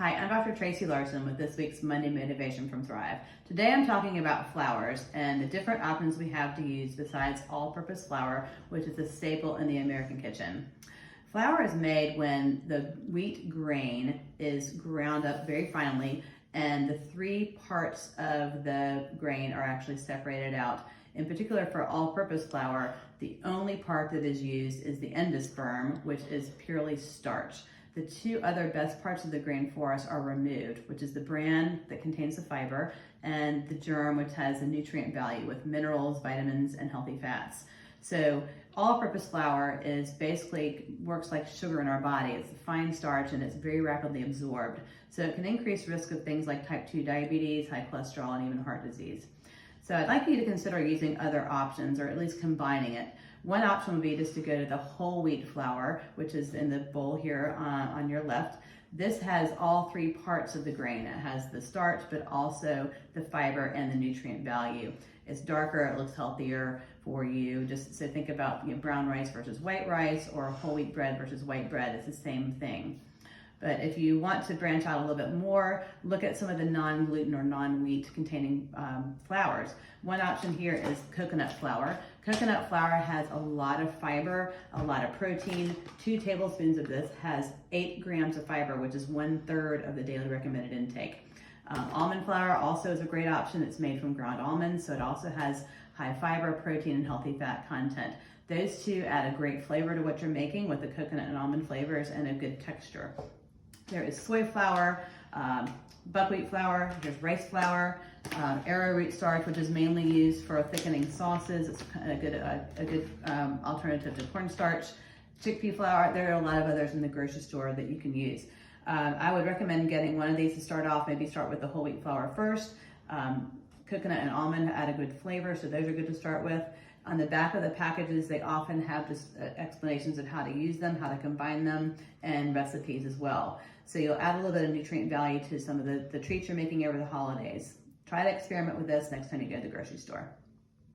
Hi, I'm Dr. Tracy Larson with this week's Monday Motivation from Thrive. Today I'm talking about flours and the different options we have to use besides all-purpose flour, which is a staple in the American kitchen. Flour is made when the wheat grain is ground up very finely and the three parts of the grain are actually separated out. In particular, for all-purpose flour, the only part that is used is the endosperm, which is purely starch. The two other best parts of the grain for us are removed, which is the bran that contains the fiber and the germ, which has a nutrient value with minerals, vitamins, and healthy fats. So all-purpose flour is basically works like sugar in our body. It's a fine starch and it's very rapidly absorbed. So it can increase risk of things like type 2 diabetes, high cholesterol, and even heart disease. So I'd like you to consider using other options or at least combining it. One option would be just to go to the whole wheat flour, which is in the bowl here on your left. This has all three parts of the grain. It has the starch, but also the fiber and the nutrient value. It's darker, it looks healthier for you. Just so think about brown rice versus white rice or whole wheat bread versus white bread. It's the same thing. But if you want to branch out a little bit more, look at some of the non-gluten or non-wheat containing flours. One option here is coconut flour. Coconut flour has a lot of fiber, a lot of protein. 2 tablespoons of this has 8 grams of fiber, which is 1/3 of the daily recommended intake. Almond flour also is a great option. It's made from ground almonds, so it also has high fiber, protein, and healthy fat content. Those two add a great flavor to what you're making with the coconut and almond flavors and a good texture. There is soy flour, buckwheat flour, there's rice flour, arrowroot starch, which is mainly used for thickening sauces. It's a good alternative to cornstarch. Chickpea flour, there are a lot of others in the grocery store that you can use. I would recommend getting one of these to start off. Maybe start with the whole wheat flour first. Coconut and almond add a good flavor, so those are good to start with. On the back of the packages, they often have just explanations of how to use them, how to combine them, and recipes as well. So you'll add a little bit of nutrient value to some of the treats you're making over the holidays. Try to experiment with this next time you go to the grocery store.